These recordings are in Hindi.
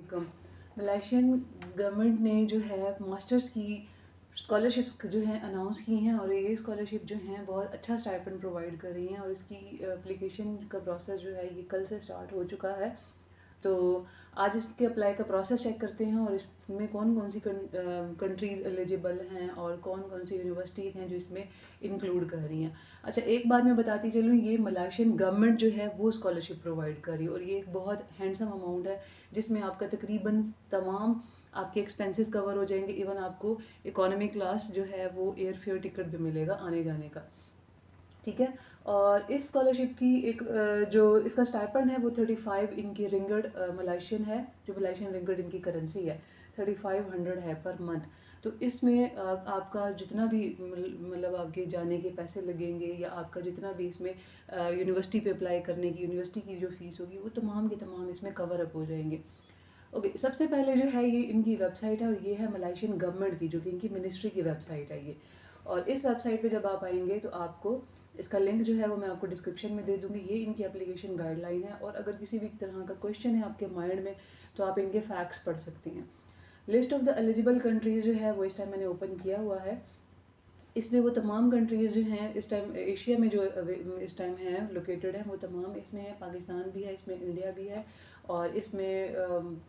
अस्सलामुअलैकुम। मलेशियन गवर्नमेंट ने जो है मास्टर्स की स्कॉलरशिप्स जो हैं अनाउंस की हैं और ये स्कॉलरशिप जो हैं बहुत अच्छा स्टाइपेंड प्रोवाइड कर रही हैं और इसकी एप्लीकेशन का प्रोसेस जो है ये कल से स्टार्ट हो चुका है। तो आज इसके अप्लाई का प्रोसेस चेक करते हैं और इसमें कौन कौन सी कंट्रीज़ एलिजिबल हैं और कौन कौन सी यूनिवर्सिटीज़ हैं जो इसमें इंक्लूड कर रही हैं। अच्छा, एक बात मैं बताती चलूँ, ये मलेशियन गवर्नमेंट जो है वो स्कॉलरशिप प्रोवाइड कर रही है और ये एक बहुत हैंडसम अमाउंट है जिसमें आपका तकरीबन तमाम आपके एक्सपेंसेस कवर हो जाएंगे। इवन आपको इकोनॉमी क्लास जो है वो एयर फेयर टिकट भी मिलेगा आने जाने का। ठीक है। और इस स्कॉलरशिप की एक जो इसका स्टाइपेंड है वो 35 इनकी रिंगड मलेशियन है, जो मलेशियन रिंगड इनकी करेंसी है, 3500 है पर मंथ। तो इसमें आपका जितना भी मतलब आपके जाने के पैसे लगेंगे या आपका जितना भी इसमें यूनिवर्सिटी पे अप्लाई करने की यूनिवर्सिटी की जो फीस होगी वो तमाम के तमाम इसमें कवर अप हो जाएंगे। ओके, सबसे पहले जो है ये इनकी वेबसाइट है और ये है मलेशियन गवर्नमेंट की, जो कि इनकी मिनिस्ट्री की वेबसाइट है ये। और इस वेबसाइट पे जब आप आएंगे तो आपको इसका लिंक जो है वो मैं आपको डिस्क्रिप्शन में दे दूँगी। ये इनकी एप्लीकेशन गाइडलाइन है और अगर किसी भी तरह का क्वेश्चन है आपके माइंड में तो आप इनके फैक्ट्स पढ़ सकते हैं। List of the eligible countries जो है वो इस टाइम मैंने ओपन किया हुआ है। इसमें वो तमाम कंट्रीज़ जो हैं इस टाइम एशिया में जो इस टाइम हैं लोकेटेड हैं वो तमाम इसमें है। पाकिस्तान भी है इसमें, इंडिया भी है और इसमें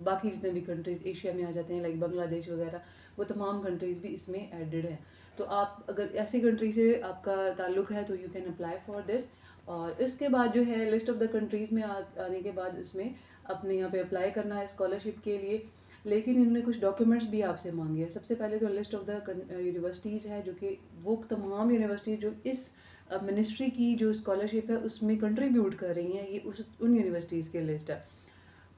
बाकी जितने भी कंट्रीज़ एशिया में आ जाते हैं लाइक बांग्लादेश वगैरह, वो तमाम कंट्रीज़ भी इसमें एडेड हैं। तो आप अगर ऐसी कंट्री से आपका ताल्लुक़ है तो you can apply for this. और इसके बाद जो है लिस्ट ऑफ द कंट्रीज़ में आने के बाद इसमें अपने यहाँ पे अप्लाई करना है स्कॉलरशिप के लिए। लेकिन इन्होंने कुछ डॉक्यूमेंट्स भी आपसे मांगे हैं। सबसे पहले तो लिस्ट ऑफ द यूनिवर्सिटीज़ है, जो कि वो तमाम यूनिवर्सिटीज़ जो इस मिनिस्ट्री की जो स्कॉलरशिप है उसमें कंट्रीब्यूट कर रही हैं, ये उन यूनिवर्सिटीज़ की लिस्ट है।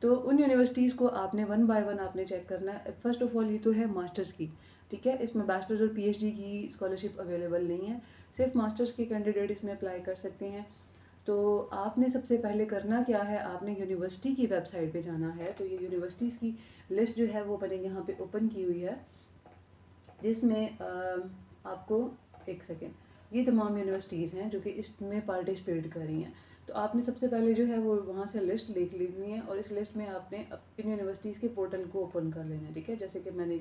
तो उन यूनिवर्सिटीज़ को आपने वन बाय वन आपने चेक करना है। फर्स्ट ऑफ ऑल ये तो है मास्टर्स की, ठीक है। इसमें बैचलर्स और पीएचडी की स्कॉलरशिप अवेलेबल नहीं है, सिर्फ मास्टर्स के कैंडिडेट इसमें अप्लाई कर सकते हैं। तो आपने सबसे पहले करना क्या है, आपने यूनिवर्सिटी की वेबसाइट पे जाना है। तो ये यूनिवर्सिटीज़ की लिस्ट जो है वो मैंने यहाँ पे ओपन की हुई है, जिसमें आपको एक सेकेंड, ये तमाम यूनिवर्सिटीज़ हैं जो कि इसमें पार्टिसिपेट कर रही हैं। तो आपने सबसे पहले जो है वो वहाँ से लिस्ट लिख लेनी है और इस लिस्ट में आपने इन यूनिवर्सिटीज़ के पोर्टल को ओपन कर लेना है, ठीक है। जैसे कि मैंने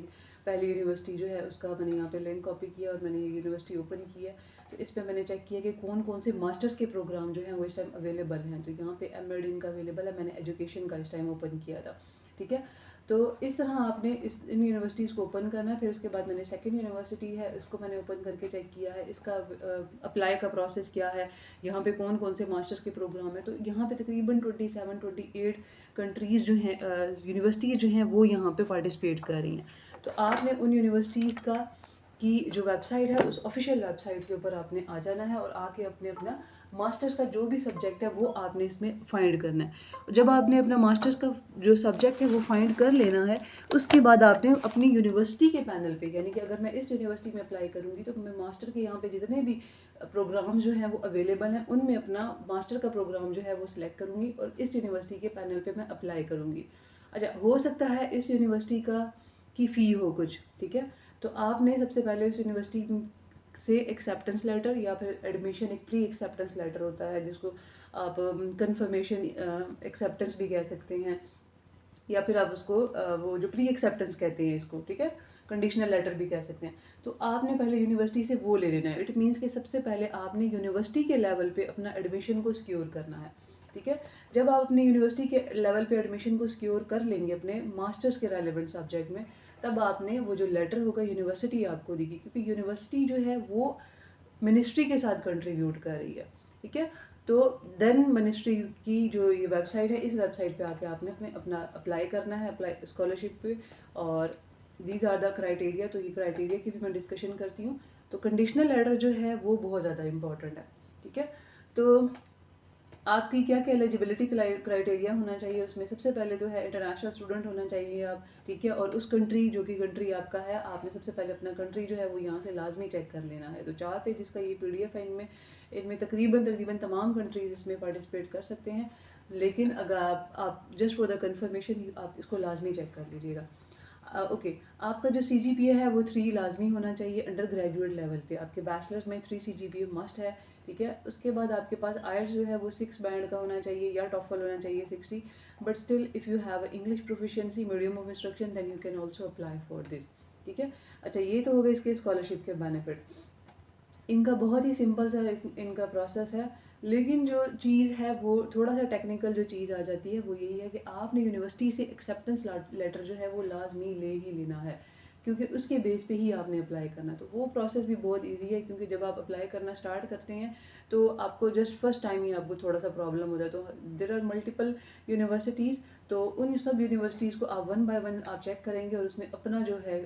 पहली यूनिवर्सिटी जो है उसका मैंने यहाँ पे लिंक कॉपी किया और मैंने ये यूनिवर्सिटी ओपन की है। तो इस पर मैंने चेक किया कि कौन कौन से मास्टर्स के प्रोग्राम जो हैं वो इस टाइम अवेलेबल हैं। तो यहाँ पे एम.एड इनका अवेलेबल है, मैंने एजुकेशन का इस टाइम ओपन किया था, ठीक है। तो इस तरह आपने इन यूनिवर्सिटीज़ को ओपन करना है। फिर उसके बाद मैंने सेकंड यूनिवर्सिटी है इसको मैंने ओपन करके चेक किया है, इसका अप्लाई का प्रोसेस क्या है, यहाँ पे कौन कौन से मास्टर्स के प्रोग्राम है। तो यहाँ पे तकरीबन 27-28 कंट्रीज़ जो हैं यूनिवर्सिटीज़ जो हैं वो यहाँ पे पार्टिसिपेट कर रही हैं। तो आपने उन यूनिवर्सिटीज़ का की जो वेबसाइट है उस ऑफिशियल वेबसाइट के ऊपर आपने आ जाना है और आके अपने अपना मास्टर्स का जो भी सब्जेक्ट है वो आपने इसमें फाइंड करना है। जब आपने अपना मास्टर्स का जो सब्जेक्ट है वो फाइंड कर लेना है, उसके बाद आपने अपनी यूनिवर्सिटी के पैनल पे, यानी कि अगर मैं इस यूनिवर्सिटी में अप्लाई करूँगी तो मैं मास्टर के यहाँ पे जितने भी प्रोग्राम जो हैं वो अवेलेबल हैं उनमें अपना मास्टर का प्रोग्राम जो है वो सिलेक्ट करूँगी और इस यूनिवर्सिटी के पैनल पे मैं अप्लाई करूँगी। अच्छा, हो सकता है इस यूनिवर्सिटी का की फ़ी हो कुछ, ठीक है। तो आपने सबसे पहले उस यूनिवर्सिटी से एक्सेप्टेंस लेटर या फिर एडमिशन, एक प्री एक्सेप्टेंस लेटर होता है जिसको आप कंफर्मेशन एक्सेप्टेंस भी कह सकते हैं, या फिर आप उसको वो जो प्री एक्सेप्टेंस कहते हैं इसको, ठीक है, कंडीशनल लेटर भी कह सकते हैं। तो आपने पहले यूनिवर्सिटी से वो ले लेना है। इट मीन्स कि सबसे पहले आपने यूनिवर्सिटी के लेवल पे अपना एडमिशन को सिक्योर करना है, ठीक है। जब आप अपनी यूनिवर्सिटी के लेवल पे एडमिशन को सिक्योर कर लेंगे अपने मास्टर्स के रेलिवेंट सब्जेक्ट में, तब आपने वो जो लेटर होगा यूनिवर्सिटी आपको देगी, क्योंकि यूनिवर्सिटी जो है वो मिनिस्ट्री के साथ कंट्रीब्यूट कर रही है, ठीक है। तो देन मिनिस्ट्री की जो ये वेबसाइट है, इस वेबसाइट पे आके आपने अपना अप्लाई करना है अप्लाई स्कॉलरशिप पे। और दीज आर द क्राइटेरिया। तो ये क्राइटेरिया की भी मैं डिस्कशन करती हूँ। तो कंडीशनल लेटर जो है वो बहुत ज़्यादा इंपॉर्टेंट है, ठीक है। तो आपकी क्या क्या एलिजिबिलिटी क्राइटेरिया होना चाहिए उसमें, सबसे पहले तो है इंटरनेशनल स्टूडेंट होना चाहिए आप, ठीक है। और उस कंट्री जो कि कंट्री आपका है, आपने सबसे पहले अपना कंट्री जो है वो यहाँ से लाजमी चेक कर लेना है। तो 4 पेजेस का ये PDF है, इनमें तकरीबन तमाम कंट्रीज़ इसमें पार्टिसिपेट कर सकते हैं। लेकिन अगर आप जस्ट फॉर द कन्फर्मेशन आप इसको लाजमी चेक कर लीजिएगा। ओके, आपका जो सीजीपीए है वो 3 लाज़मी होना चाहिए अंडर ग्रेजुएट लेवल पे। आपके बैचलर्स में 3 सीजीपीए मस्ट है, ठीक है? उसके बाद आपके पास आईएलटीएस जो है वो 6 बैंड का होना चाहिए या टॉफल होना चाहिए 60, but still if you have English proficiency medium of instruction then you can also apply for this, ठीक है? अच्छा, ये तो हो गए इसके स्कॉलरशिप के बेनिफिट। इनका बहुत ही सिंपल सा इनका प्रोसेस है, लेकिन जो चीज़ है वो थोड़ा सा टेक्निकल जो चीज़ आ जाती है वो यही है कि आपने यूनिवर्सिटी से एक्सेप्टेंस लेटर जो है वो लाजमी ले ही लेना है, क्योंकि उसके बेस पे ही आपने अप्लाई करना है। तो वो प्रोसेस भी बहुत इजी है, क्योंकि जब आप अप्लाई करना स्टार्ट करते हैं तो आपको जस्ट फर्स्ट टाइम ही आपको थोड़ा सा प्रॉब्लम होता है। तो देर आर मल्टीपल यूनिवर्सिटीज़, तो उन सब यूनिवर्सिटीज़ को आप वन बाय वन आप चेक करेंगे और उसमें अपना जो है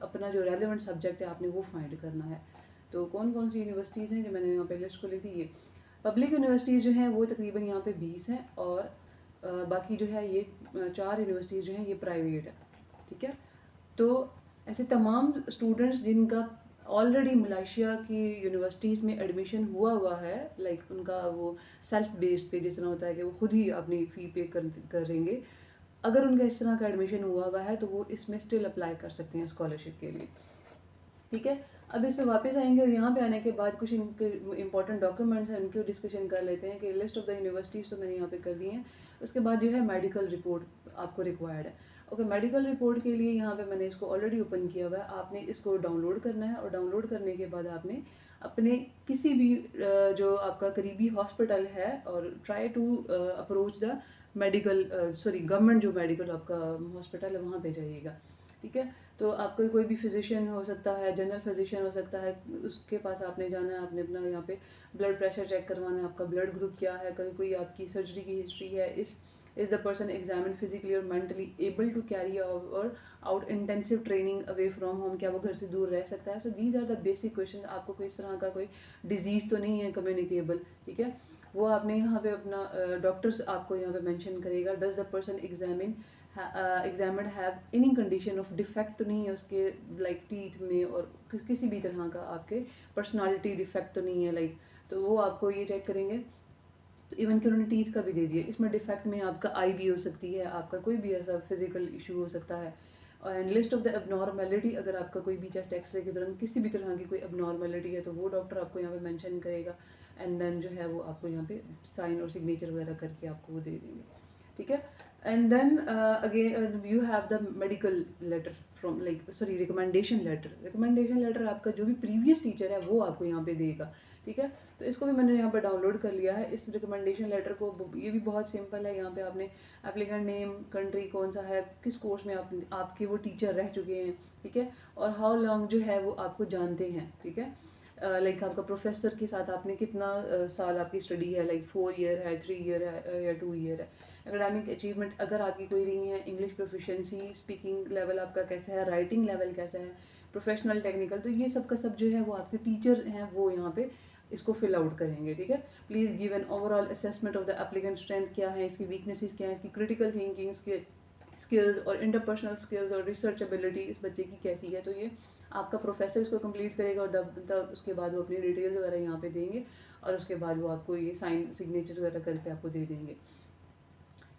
अपना जो रेलिवेंट सब्जेक्ट है आपने वो फाइंड करना है। तो कौन कौन सी यूनिवर्सिटीज़ हैं जो मैंने यहाँ पे लिस्ट खोली थी, ये पब्लिक यूनिवर्सिटीज़ जो हैं वो तकरीबन यहाँ पे 20 हैं, और बाकी जो है ये 4 यूनिवर्सिटीज़ जो हैं ये प्राइवेट है, ठीक है? तो ऐसे तमाम स्टूडेंट्स जिनका ऑलरेडी मलेशिया की यूनिवर्सिटीज़ में एडमिशन हुआ है, लाइक उनका वो सेल्फ बेस्ड पे जिस तरह होता है कि वो खुद ही अपनी फ़ी पे करेंगे, अगर उनका इस तरह का एडमिशन हुआ है तो वो इसमें स्टिल अप्लाई कर सकते हैं स्कॉलरशिप के लिए, ठीक है? अब इसमें वापस आएंगे और यहाँ पे आने के बाद कुछ इनके इंपॉर्टेंट डॉक्यूमेंट्स हैं उनकी डिस्कशन कर लेते हैं कि लिस्ट ऑफ द यूनिवर्सिटीज़ तो मैंने यहाँ पे कर दी हैं। उसके बाद जो है मेडिकल रिपोर्ट आपको रिक्वायर्ड है। ओके, मेडिकल रिपोर्ट के लिए यहाँ पे मैंने इसको ऑलरेडी ओपन किया हुआ है, आपने इसको डाउनलोड करना है और डाउनलोड करने के बाद आपने अपने किसी भी जो आपका करीबी हॉस्पिटल है और try to approach the medical government जो मेडिकल आपका हॉस्पिटल है वहाँ पे जाइएगा, ठीक है? तो आपका कोई भी फिजिशियन हो सकता है, जनरल फिजिशियन हो सकता है, उसके पास आपने जाना है, आपने अपना यहाँ पे ब्लड प्रेशर चेक करवाना है, आपका ब्लड ग्रुप क्या है, कहीं कोई आपकी सर्जरी की हिस्ट्री है, is the person examine physically और मेंटली एबल टू कैरी और out intensive training away from home, क्या वो घर से दूर रह सकता है? So these are the basic question. आपको कोई इस तरह का कोई डिजीज़ तो नहीं है कम्युनिकेबल, ठीक है? वो आपने यहाँ पे अपना डॉक्टर्स आपको यहाँ पे मेंशन करेगा, does the person examine have any condition of defect तो नहीं है उसके, लाइक टीथ में और किसी भी तरह का आपके पर्सनालिटी डिफेक्ट तो नहीं है, लाइक तो वो आपको ये चेक करेंगे। तो इवन कि उन्होंने टीथ का भी दे दिया, इसमें डिफेक्ट में आपका आई भी हो सकती है, आपका कोई भी ऐसा फिजिकल इशू हो सकता है। And list of the abnormality, अगर आपका कोई भी चेस्ट एक्सरे के दौरान किसी भी तरह की कोई एबनॉर्मेलिटी है तो वो डॉक्टर आपको यहाँ पे मेंशन करेगा, एंड देन जो है वो आपको यहाँ पे साइन और सिग्नेचर वगैरह करके आपको वो दे देंगे, ठीक है? And then again you have the medical letter from recommendation letter आपका जो भी प्रीवियस टीचर है वो आपको यहाँ पे देगा, ठीक है? तो इसको भी मैंने यहाँ पर डाउनलोड कर लिया है। इस रिकमेंडेशन लेटर को, ये भी बहुत सिंपल है, यहाँ पे आपने एप्लीकेंट नेम, कंट्री कौन सा है, किस कोर्स में आपके वो टीचर रह चुके हैं, ठीक है? और हाउ लॉन्ग जो है वो आपको जानते हैं, ठीक है? लाइक आपका प्रोफेसर के साथ आपने कितना साल आपकी स्टडी है, लाइक 4 ईयर है, 3 ईयर है या 2 ईयर है। एकेडमिक अचीवमेंट अगर आपकी कोई नहीं है, इंग्लिश प्रोफिशिएंसी, स्पीकिंग लेवल आपका कैसा है, राइटिंग लेवल कैसा है, प्रोफेशनल टेक्निकल, तो ये सब का सब जो है वो आपके टीचर हैं वो यहाँ पे इसको फिल आउट करेंगे, ठीक है? Please give an overall assessment of the applicant strength, क्या है इसकी वीकनेसेस, क्या है इसकी क्रिटिकल थिंकिंग स्किल्स और इंटरपर्सनल स्किल्स और रिसर्च एबिलिटी इस बच्चे की कैसी है। तो ये आपका प्रोफेसर इसको कंप्लीट करेगा और उसके बाद वो अपनी डिटेल्स वगैरह यहाँ पे देंगे और उसके बाद वो आपको ये साइन सिग्नेचर्स वगैरह करके आपको दे देंगे।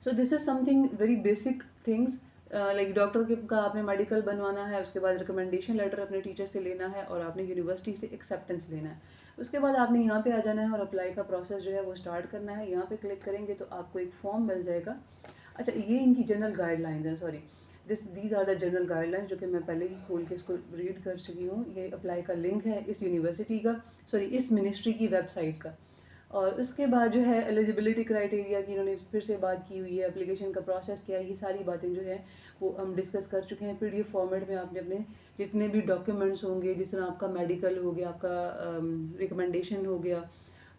So this is something very basic things, like doctor का आपने मेडिकल बनवाना है, उसके बाद रिकमेंडेशन लेटर अपने टीचर से लेना है और आपने यूनिवर्सिटी से एक्सेप्टेंस लेना है। उसके बाद आपने यहाँ पे आ जाना है और अप्लाई का प्रोसेस जो है वो स्टार्ट करना है। यहाँ पे क्लिक करेंगे तो आपको एक फॉर्म मिल जाएगा। अच्छा, ये इनकी जनरल गाइडलाइंस है, sorry these are the general guidelines, जो कि मैं पहले ही खोल के इसको रीड कर चुकी हूँ। ये अप्लाई का लिंक है इस यूनिवर्सिटी का, इस मिनिस्ट्री की वेबसाइट का। और उसके बाद जो है एलिजिबिलिटी क्राइटेरिया की इन्होंने फिर से बात की हुई है, एप्लीकेशन का प्रोसेस क्या है, ये सारी बातें जो है वो हम डिस्कस कर चुके हैं। पीडीएफ फॉर्मेट में आपने अपने जितने भी डॉक्यूमेंट्स होंगे, जिस तरह आपका मेडिकल हो गया, आपका रिकमेंडेशन हो गया,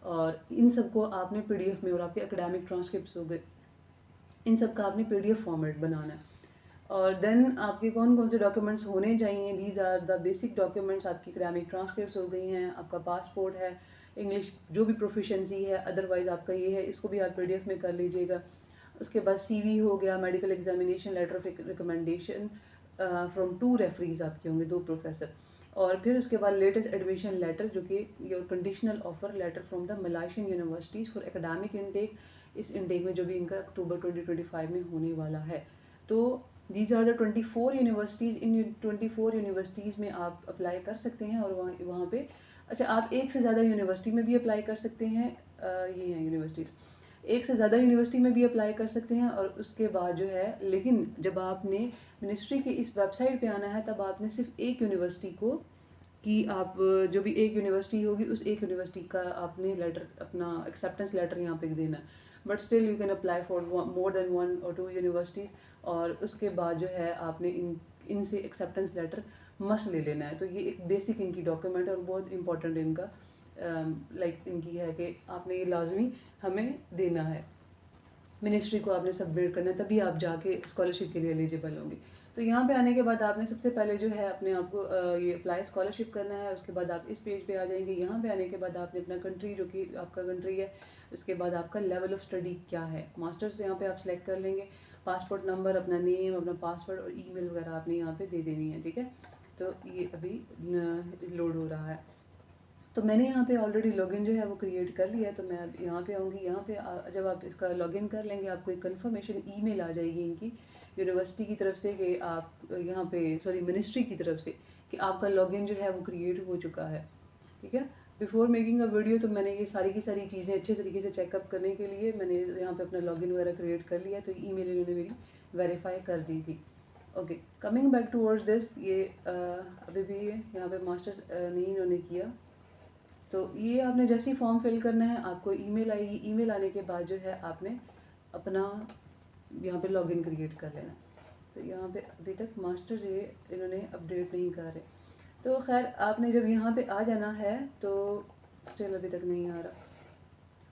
और इन सब को आपने पीडीएफ में, और आपके एकेडमिक ट्रांसक्रिप्ट्स हो गए, इन सब का आपने पीडीएफ फॉर्मेट बनाना है। और देन आपके कौन कौन से डॉक्यूमेंट्स होने चाहिए, these are the basic documents. आपकी एकेडमिक ट्रांसक्रिप्ट्स हो गई हैं, आपका पासपोर्ट है, इंग्लिश जो भी प्रोफिशेंसी है, अदरवाइज आपका ये है, इसको भी आप पीडीएफ में कर लीजिएगा। उसके बाद सीवी हो गया, medical examination letter of recommendation from 2 referees आपके होंगे, 2 प्रोफेसर। और फिर उसके बाद लेटेस्ट एडमिशन लेटर, जो कि your conditional offer letter from the Malaysian universities for academic intake, इस इनटेक में जो भी इनका अक्टूबर 2025 में होने वाला है। तो दीज आर द 24 यूनिवर्सिटीज़। इन 24 यूनिवर्सिटीज़ में आप अप्लाई कर सकते हैं और वहाँ पे अच्छा आप एक से ज़्यादा यूनिवर्सिटी में भी अप्लाई कर सकते हैं। ये हैं यूनिवर्सिटीज़, एक से ज़्यादा यूनिवर्सिटी में भी अप्लाई कर सकते हैं। और उसके बाद जो है, लेकिन जब आपने मिनिस्ट्री के इस वेबसाइट पे आना है तब आपने सिर्फ एक यूनिवर्सिटी को कि आप जो भी एक यूनिवर्सिटी होगी उस एक यूनिवर्सिटी का आपने लेटर, अपना एक्सेप्टेंस लेटर यहाँ पे देना है। But still you can apply for more than 1 और 2 यूनिवर्सिटीज़। और उसके बाद जो है आपने इनसे एक्सेप्टेंस लेटर मस्ट ले लेना है। तो ये एक बेसिक इनकी डॉक्यूमेंट है और बहुत इंपॉर्टेंट इनका इनकी है कि आपने ये लाजमी हमें देना है, मिनिस्ट्री को आपने सबमिट करना है, तभी आप जाके स्कॉलरशिप के लिए एलिजिबल होंगे। तो यहाँ पे आने के बाद आपने सबसे पहले जो है अपने आप को ये अप्लाई स्कॉलरशिप करना है। उसके बाद आप इस पेज पे आ जाएंगे। यहाँ पे आने के बाद आपने अपना कंट्री, जो कि आपका कंट्री है, उसके बाद आपका लेवल ऑफ स्टडी क्या है, मास्टर्स यहाँ पे आप सेलेक्ट कर लेंगे। पासपोर्ट नंबर, अपना नेम, अपना पासवर्ड और ईमेल वगैरह आपने यहाँ पे दे देनी है, ठीक है। तो ये अभी लोड हो रहा है। तो मैंने यहाँ पे ऑलरेडी लॉगिन जो है वो क्रिएट कर लिया है। तो मैं अब यहाँ पे आऊँगी। यहाँ पे जब आप इसका लॉगिन कर लेंगे आपको एक कंफर्मेशन ईमेल आ जाएगी इनकी यूनिवर्सिटी की तरफ से कि आप यहाँ पे मिनिस्ट्री की तरफ से कि आपका लॉगिन जो है वो क्रिएट हो चुका है, ठीक है। बिफोर मेकिंग अ वीडियो तो मैंने ये सारी की सारी चीज़ें अच्छे तरीके से चेकअप करने के लिए मैंने यहाँ पे अपना लॉगिन वगैरह क्रिएट कर लिया। तो ईमेल इन्होंने मेरी वेरीफाई कर दी थी। Okay, coming back towards this, ये अभी भी यहाँ पे मास्टर्स नहीं इन्होंने किया। तो ये आपने जैसे ही फॉर्म फिल करना है आपको ईमेल आएगी। ईमेल आने के बाद जो है आपने अपना यहाँ पे लॉगिन क्रिएट कर लेना। तो यहाँ पे अभी तक मास्टर्स ये इन्होंने अपडेट नहीं कर रहे। तो खैर आपने जब यहाँ पे आ जाना है तो स्टिल अभी तक नहीं आ रहा।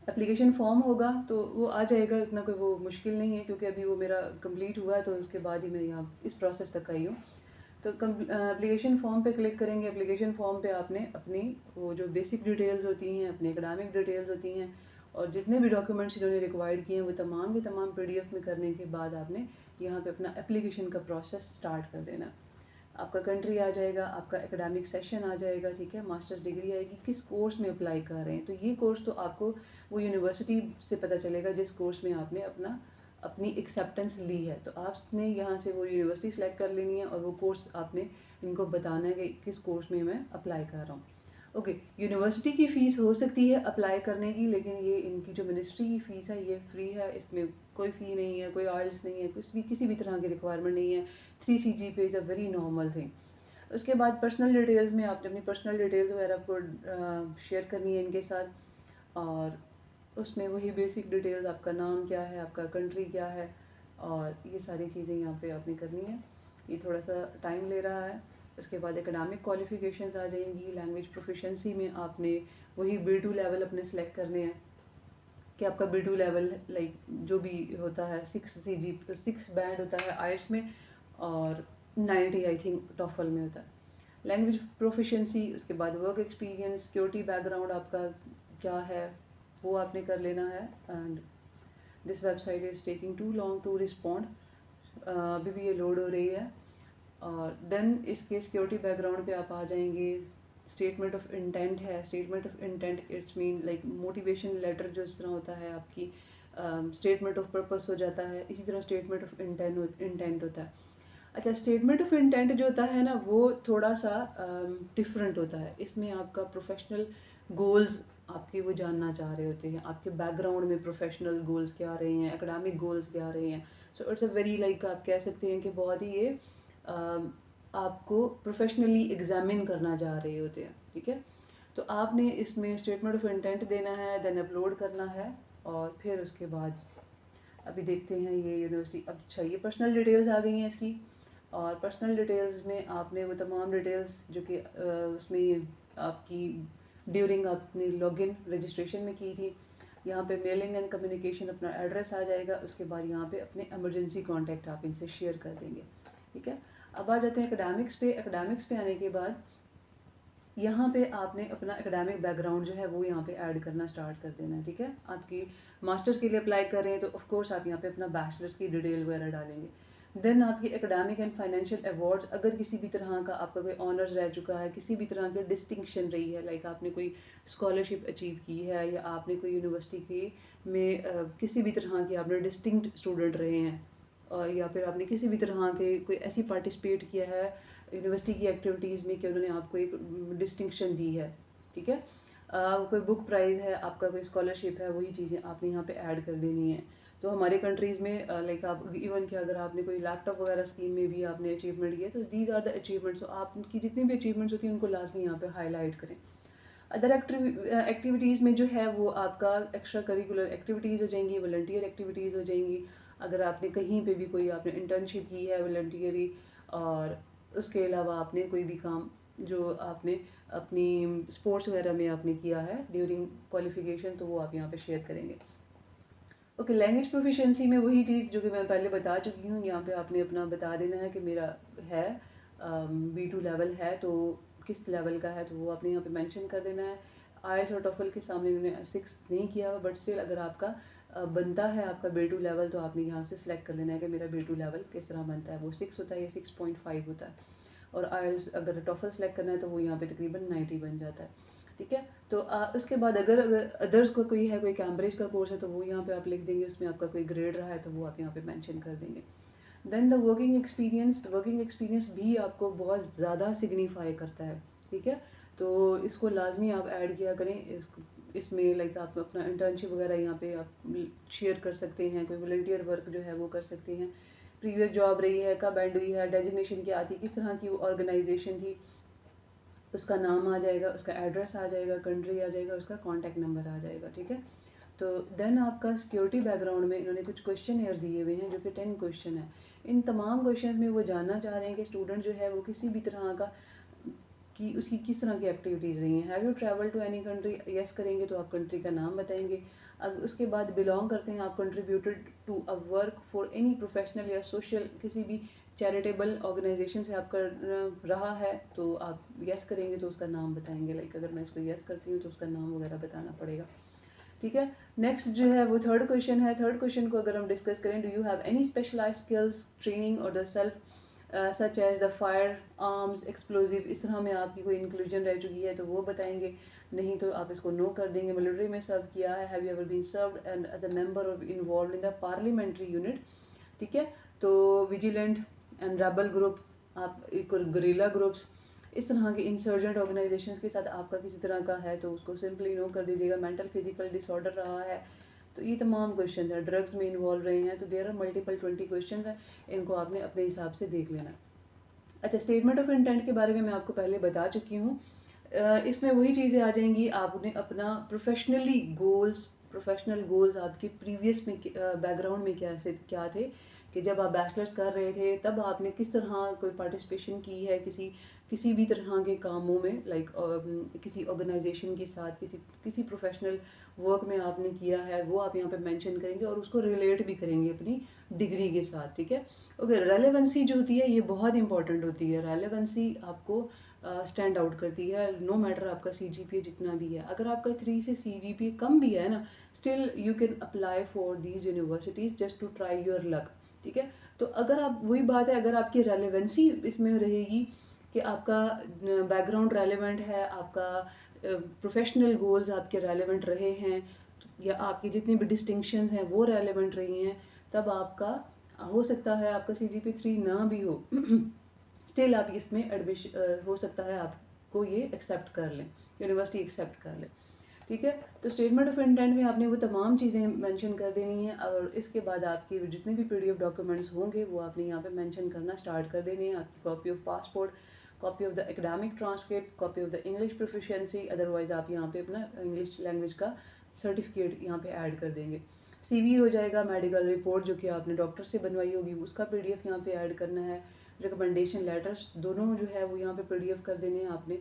एप्लीकेशन फॉर्म होगा तो वो आ जाएगा, इतना कोई वो मुश्किल नहीं है क्योंकि अभी वो मेरा कंप्लीट हुआ है। तो उसके बाद ही मैं यहाँ इस प्रोसेस तक आई हूँ। तो एप्लीकेशन फॉर्म पे क्लिक करेंगे। एप्लीकेशन फॉर्म पे आपने अपनी वो जो बेसिक डिटेल्स होती हैं, अपनी एकेडमिक डिटेल्स होती हैं और जितने भी डॉक्यूमेंट्स इन्होंने रिक्वायर्ड किए हैं वो तमाम के तमाम पीडीएफ में करने के बाद आपने यहाँ पे अपना एप्लीकेशन का प्रोसेस स्टार्ट कर देना। आपका कंट्री आ जाएगा, आपका एकेडमिक सेशन आ जाएगा, ठीक है, मास्टर्स डिग्री आएगी, किस कोर्स में अप्लाई कर रहे हैं। तो ये कोर्स तो आपको वो यूनिवर्सिटी से पता चलेगा जिस कोर्स में आपने अपनी एक्सेप्टेंस ली है। तो आपने यहाँ से वो यूनिवर्सिटी सेलेक्ट कर लेनी है और वो कोर्स आपने इनको बताना है कि किस कोर्स में मैं अप्लाई कर रहा हूँ। ओके, यूनिवर्सिटी की फ़ीस हो सकती है अप्लाई करने की, लेकिन ये इनकी जो मिनिस्ट्री की फ़ीस है ये फ्री है। इसमें कोई फ़ी नहीं है, कोई आइल्स नहीं है, किसी भी तरह की रिक्वायरमेंट नहीं है। 3 CGPA is a very normal thing. उसके बाद पर्सनल डिटेल्स में आपने अपनी पर्सनल डिटेल्स वगैरह को शेयर करनी है इनके साथ। और उसमें वही बेसिक डिटेल्स, आपका नाम क्या है, आपका कंट्री क्या है, और ये सारी चीज़ें यहाँ पे आपने करनी है। ये थोड़ा सा टाइम ले रहा है। उसके बाद एकेडमिक क्वालिफिकेशंस आ जाएंगी। लैंग्वेज प्रोफिशिएंसी में आपने वही B2 लेवल अपने सेलेक्ट करने हैं कि आपका B2 लेवल जो भी होता है 6 बैंड होता है आइट्स में और 90 आई थिंक टॉफल में होता है। लैंग्वेज प्रोफिशिएंसी, उसके बाद वर्क एक्सपीरियंस, सिक्योरिटी बैकग्राउंड आपका क्या है वो आपने कर लेना है। And this website is taking too long to respond. अभी भी ये लोड हो रही है। और देन इसके सिक्योरिटी बैकग्राउंड पे आप आ जाएंगे। स्टेटमेंट ऑफ इंटेंट है। Statement of intent it's mean motivation letter जो इस तरह होता है आपकी स्टेटमेंट ऑफ पर्पस हो जाता है, इसी तरह स्टेटमेंट ऑफ इंटेंट होता है। अच्छा, स्टेटमेंट ऑफ इंटेंट जो होता है ना वो थोड़ा सा डिफरेंट होता है। इसमें आपका प्रोफेशनल गोल्स आपके वो जानना चाह रहे होते हैं, आपके बैकग्राउंड में प्रोफेशनल गोल्स क्या रहे हैं, एकेडमिक गोल्स क्या रहे हैं। सो इट्स अ वेरी आप कह सकते हैं कि बहुत ही ये आपको प्रोफेशनली एग्जामिन करना चाह रहे होते हैं, ठीक है। तो आपने इसमें स्टेटमेंट ऑफ इंटेंट देना है, देन अपलोड करना है और फिर उसके बाद अभी देखते हैं ये यूनिवर्सिटी। अच्छा, ये पर्सनल डिटेल्स आ गई हैं इसकी। और पर्सनल डिटेल्स में आपने वो तमाम डिटेल्स जो कि उसमें आपकी ड्यूरिंग आपने लॉगिन रजिस्ट्रेशन में की थी, यहाँ पे मेलिंग एंड कम्युनिकेशन अपना एड्रेस आ जाएगा। उसके बाद यहाँ पे अपने इमरजेंसी कॉन्टैक्ट आप इनसे शेयर कर देंगे, ठीक है। अब आ जाते हैं एकेडमिक्स पे। एकेडमिक्स पे आने के बाद यहाँ पे आपने अपना एकेडमिक बैकग्राउंड जो है वो यहाँ पे ऐड करना स्टार्ट कर देना है, ठीक है। आपकी मास्टर्स के लिए अप्लाई कर रहे हैं तो ऑफ कोर्स आप यहाँ पे अपना बैचलर्स की डिटेल वगैरह डालेंगे। देन आपकी एकेडमिक एंड फाइनेंशियल अवार्ड्स, अगर किसी भी तरह का आपका कोई ऑनर्स रह चुका है, किसी भी तरह की डिस्टिंक्शन रही है, आपने कोई स्कॉलरशिप अचीव की है या आपने कोई यूनिवर्सिटी के में किसी भी तरह की आपने डिस्टिंक्ट स्टूडेंट रहे हैं, या फिर आपने किसी भी तरह के कोई ऐसी पार्टिसिपेट किया है यूनिवर्सिटी की एक्टिविटीज़ में कि उन्होंने आपको एक डिस्टिंक्शन दी है, ठीक है। कोई बुक प्राइज़ है, आपका कोई स्कॉलरशिप है, वही चीज़ें आपने यहाँ पे ऐड कर देनी है। तो हमारे कंट्रीज़ में लाइक आप इवन कि अगर आपने कोई लैपटॉप वगैरह स्कीम में भी आपने अचीवमेंट किया, तो दीज आर द अचीवमेंट्स। तो आपकी जितनी भी अचीवमेंट्स होती हैं उनको लाजमी यहाँ पे हाईलाइट करें। अदर एक्टिविटीज़ में जो है वो आपका एक्स्ट्रा करिकुलर एक्टिविटीज़ हो जाएंगी, वॉलंटियर एक्टिविटीज़ हो जाएंगी। अगर आपने कहीं पे भी कोई आपने इंटर्नशिप की है वॉलंटियरी, और उसके अलावा आपने कोई भी काम जो आपने अपनी स्पोर्ट्स वगैरह में आपने किया है ड्यूरिंग क्वालिफिकेशन, तो वो आप यहाँ पे शेयर करेंगे। ओके, लैंग्वेज प्रोफिशिएंसी में वही चीज़ जो कि मैं पहले बता चुकी हूँ, यहाँ पे आपने अपना बता देना है कि मेरा है B2 लेवल है, तो किस लेवल का है तो वो आपने यहाँ पे मेंशन कर देना है। आईएलटीएस और टोफल के सामने उन्होंने 6 नहीं किया हुआ, बट स्टिल अगर आपका बनता है आपका B2 लेवल, तो आपने यहाँ से सिलेक्ट कर लेना है कि मेरा B2 लेवल किस तरह बनता है, वो 6 होता है या 6.5 होता है। और आईएलटीएस अगर टोफल सेलेक्ट करना है तो वो यहाँ पे तकरीबन 90 बन जाता है, ठीक है। तो उसके बाद अगर अदर्स को कोई है, कोई कैम्ब्रिज का कोर्स है, तो वो यहाँ पे आप लिख देंगे, उसमें आपका कोई ग्रेड रहा है तो वो आप यहाँ पे मेंशन कर देंगे। देन द वर्किंग एक्सपीरियंस भी आपको बहुत ज़्यादा सिग्निफाई करता है, ठीक है। तो इसको लाजमी आप ऐड किया करें इसमें लाइक आप अपना इंटर्नशिप वगैरह यहाँ पे आप शेयर कर सकते हैं, कोई वॉलंटियर वर्क जो है वो कर सकते हैं, प्रीवियस जॉब रही है, कब एंड हुई है, डेजिग्नेशन क्या थी, किस तरह की वो ऑर्गेनाइजेशन थी, उसका नाम आ जाएगा, उसका एड्रेस आ जाएगा, कंट्री आ जाएगा, उसका कॉन्टैक्ट नंबर आ जाएगा, ठीक है। तो देन आपका सिक्योरिटी बैकग्राउंड में इन्होंने कुछ क्वेश्चन एयर दिए हुए हैं जो कि 10 क्वेश्चन है। इन तमाम क्वेश्चन में वो जानना चाह रहे हैं कि स्टूडेंट जो है वो किसी भी तरह का कि उसकी किस तरह की एक्टिविटीज़ रही हैं। Have you travel to any country, yes करेंगे तो आप कंट्री का नाम बताएंगे। अगर उसके बाद बिलोंग करते हैं आप contributed to a work for any professional या सोशल, किसी भी चैरिटेबल ऑर्गेनाइजेशन से आपका रहा है तो आप यस करेंगे तो उसका नाम बताएंगे। लाइक अगर मैं इसको यस करती हूँ तो उसका नाम वगैरह बताना पड़ेगा, ठीक है। नेक्स्ट जो है वो थर्ड क्वेश्चन है। थर्ड क्वेश्चन को अगर हम डिस्कस करें, do you have any specialised skills training और the self such as the firearms explosive, इस तरह में आपकी कोई इंक्लूजन रह चुकी है तो वो बताएंगे, नहीं तो आप इसको नो कर देंगे। मिलिट्री में सर्व किया है, have you ever been served and as a member और involve in the parliamentary unit, ठीक है। तो विजिलेंट एंड रेबल ग्रुप, आप एक गुरिल्ला ग्रुप्स, इस तरह के इंसर्जेंट ऑर्गेनाइजेशंस के साथ आपका किसी तरह का है तो उसको सिंपली नो कर दीजिएगा। मेंटल फिजिकल डिसऑर्डर रहा है, तो ये तमाम क्वेश्चन हैं। ड्रग्स में इन्वॉल्व रहे हैं, तो देयर आर मल्टीपल 20 क्वेश्चन हैं, इनको आपने अपने हिसाब से देख लेना। अच्छा, स्टेटमेंट ऑफ इंटेंट के बारे में मैं आपको पहले बता चुकी हूँ। इसमें वही चीज़ें आ जाएंगी, आपने अपना प्रोफेशनल गोल्स आपके प्रीवियस में बैकग्राउंड में क्या थे, कि जब आप बैचलर्स कर रहे थे तब आपने किस तरह कोई पार्टिसिपेशन की है किसी भी तरह के कामों में, लाइक किसी ऑर्गेनाइजेशन के साथ, किसी प्रोफेशनल वर्क में आपने किया है, वो आप यहाँ पे मेंशन करेंगे और उसको रिलेट भी करेंगे अपनी डिग्री के साथ, ठीक है। ओके, रेलेवेंसी जो होती है ये बहुत इंपॉर्टेंट होती है। रेलेवेंसी आपको स्टैंड आउट करती है, नो मैटर आपका CGPA जितना भी है। अगर आपका 3 से CGPA कम भी है ना, still you can apply for these universities just to try your luck, ठीक है। तो अगर आप, वही बात है, अगर आपकी रेलेवेंसी इसमें रहेगी कि आपका बैकग्राउंड रेलेवेंट है, आपका प्रोफेशनल गोल्स आपके रेलेवेंट रहे हैं, या आपकी जितनी भी डिस्टिंक्शंस हैं वो रेलेवेंट रही हैं, तब आपका हो सकता है आपका CGPA 3 ना भी हो स्टिल आप इसमें एडमिशन हो सकता है आपको ये एक्सेप्ट कर लें, यूनिवर्सिटी एक्सेप्ट कर ले, ठीक है। तो स्टेटमेंट ऑफ इंटेंट में आपने वो तमाम चीज़ें मेंशन कर देनी है, और इसके बाद आपकी जितने भी PDF डॉक्यूमेंट्स होंगे वो आपने यहाँ पे मेंशन करना स्टार्ट कर देने हैं। आपकी copy of passport, copy of the academic transcript, copy of the English proficiency, otherwise आप यहाँ पे अपना इंग्लिश लैंग्वेज का सर्टिफिकेट यहाँ पे ऐड कर देंगे। CV हो जाएगा, मेडिकल रिपोर्ट जो कि आपने डॉक्टर से बनवाई होगी उसका PDF यहाँ पे ऐड करना है, रिकमेंडेशन लेटर्स दोनों जो है वो यहाँ पे PDF कर देने हैं आपने,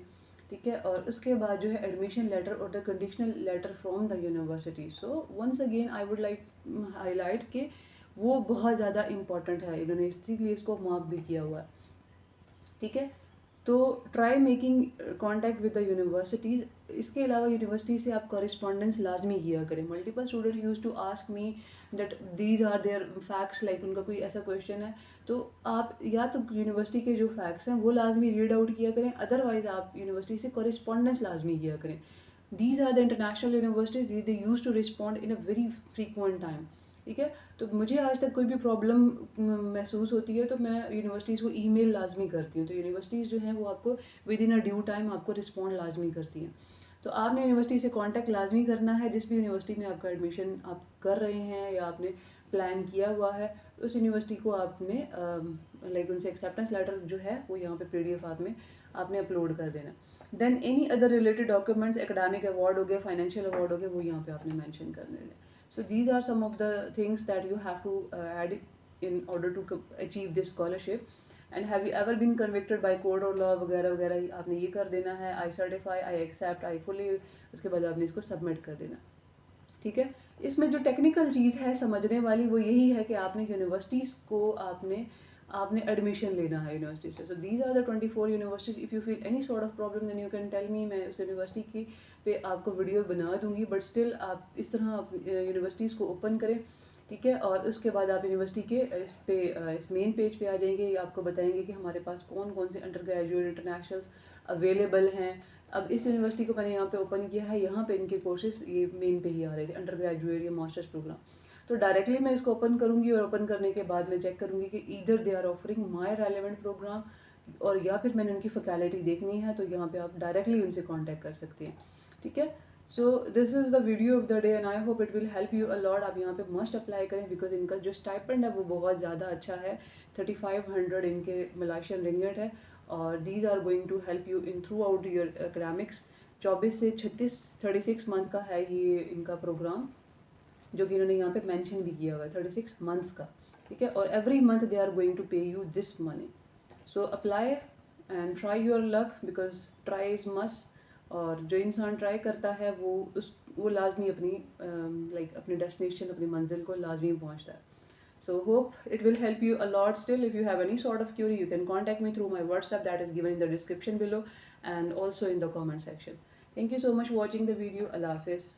ठीक है। और उसके बाद जो है एडमिशन लेटर और the conditional letter from the university. So once again I would like highlight कि वो बहुत ज़्यादा इंपॉर्टेंट है, इन्होंने इसीलिए इसको मार्क भी किया हुआ है, ठीक है। तो try making contact with the universities. इसके अलावा यूनिवर्सिटी से आप कॉरेस्पॉन्डेंस लाजमी किया करें। Multiple student use to ask me that these are their facts, like उनका कोई ऐसा क्वेश्चन है तो आप या तो यूनिवर्सिटी के जो फैक्ट्स हैं वो लाजमी रीड आउट किया करें, अदरवाइज आप यूनिवर्सिटी से कॉरेस्पॉन्डेंस लाजमी किया करें। These are the international universities, they use to respond in a very frequent time, ठीक है। तो मुझे आज तक कोई भी प्रॉब्लम महसूस होती है तो मैं यूनिवर्सिटीज़ को ईमेल लाजमी करती हूँ, तो यूनिवर्सिटीज़ जो हैं वो आपको with in a due time आपको रिस्पॉन्ड लाजमी करती हैं। तो आपने यूनिवर्सिटी से कांटेक्ट लाजमी करना है, जिस भी यूनिवर्सिटी में आपका एडमिशन आप कर रहे हैं या आपने प्लान किया हुआ है, उस यूनिवर्सिटी को आपने लाइक उनसे एक्सेप्टेंस लेटर जो है वो यहाँ पे PDF आप में आपने अपलोड कर देना। Then any other related documents, academic award हो गया, फाइनेंशियल अवार्ड हो गया, वो यहाँ पे आपने मेंशन कर देना। So these are some of the things that you have to add in order to achieve this scholarship. And have you ever been convicted by court or law वगैरह वगैरह आपने ये कर देना है, I certify, I accept, I fully, उसके बाद आपने इसको सबमिट कर देना। ठीक है। इसमें जो टेक्निकल चीज़ है समझने वाली वो यही है कि आपने यूनिवर्सिटीज़ को आपने आपने एडमिशन लेना है यूनिवर्सिटी से। So these are the 24 universities. If you feel any sort of problem then you can tell me, मैं उस यूनिवर्सिटी की पे आपको वीडियो बना दूंगी, बट स्टिल आप इस तरह यूनिवर्सिटीज़ को ओपन करें, ठीक है। और उसके बाद आप यूनिवर्सिटी के इस मेन पेज पे आ जाएंगे, ये आपको बताएंगे कि हमारे पास कौन कौन से अंडर ग्रेजुएट इंटरनेशनल्स अवेलेबल हैं। अब इस यूनिवर्सिटी को मैंने यहाँ पे ओपन किया है, यहाँ पे इनके कोर्सेज ये मेन पे ही आ रहे थे, अंडर ग्रेजुएट या मास्टर्स प्रोग्राम। तो डायरेक्टली मैं इसको ओपन करूँगी और ओपन करने के बाद मैं चेक करूँगी कि either they are offering my relevant program, और या फिर मैंने उनकी फैकल्टी देखनी है, तो यहाँ पे आप डायरेक्टली उनसे कॉन्टैक्ट कर सकते हैं, ठीक है। So this is the video of the day and I hope it will help you a lot. आप यहाँ पे मस्ट अप्लाई करें बिकॉज इनका जो स्टाइपेंड है वो बहुत ज़्यादा अच्छा है, 3500 इनके मलेशियन रिंगिट है, और these are going to help you in throughout your academics. 24 से 36 मंथ का है ये इनका प्रोग्राम, जो कि इन्होंने यहाँ पे मेंशन भी किया हुआ है, 36 मंथ्स का, ठीक है। और every month they are going to pay you this money. So apply and try your luck because try is must. और जो इंसान ट्राई करता है वो लाजमी अपनी लाइक अपनी डेस्टिनेशन, अपनी मंजिल को लाजमी पहुँचता है। So hope it will help you a lot. Still, if you have any sort of query, you can contact me through my WhatsApp that is given in the description below and also in the comment section. Thank you so much for watching the video. Allah Hafiz.